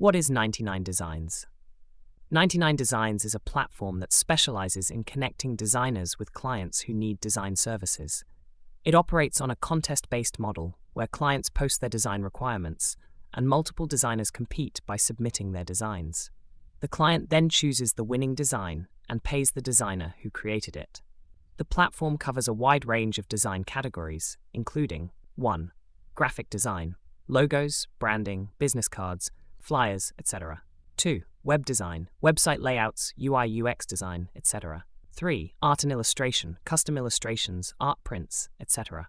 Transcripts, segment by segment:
What is 99Designs? 99Designs is a platform that specializes in connecting designers with clients who need design services. It operates on a contest-based model where clients post their design requirements and multiple designers compete by submitting their designs. The client then chooses the winning design and pays the designer who created it. The platform covers a wide range of design categories, including 1. Graphic design, logos, branding, business cards, flyers, etc. 2. Web design, website layouts, UI UX design, etc. 3. Art and illustration, custom illustrations, art prints, etc.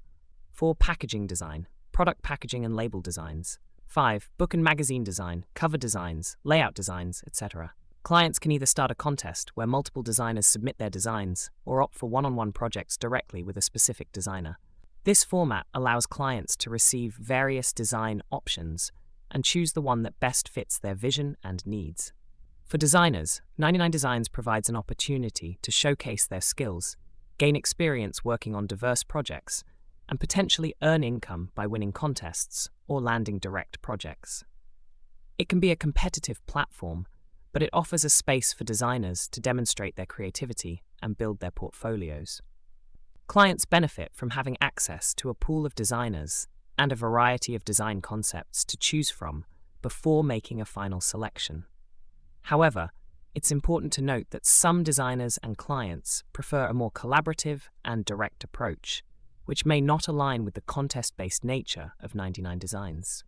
4. Packaging design, product packaging and label designs. 5. Book and magazine design, cover designs, layout designs, etc. Clients can either start a contest where multiple designers submit their designs or opt for one-on-one projects directly with a specific designer. This format allows clients to receive various design options and choose the one that best fits their vision and needs. For designers, 99Designs provides an opportunity to showcase their skills, gain experience working on diverse projects, and potentially earn income by winning contests or landing direct projects. It can be a competitive platform, but it offers a space for designers to demonstrate their creativity and build their portfolios. Clients benefit from having access to a pool of designers and a variety of design concepts to choose from before making a final selection. However, it's important to note that some designers and clients prefer a more collaborative and direct approach, which may not align with the contest-based nature of 99Designs.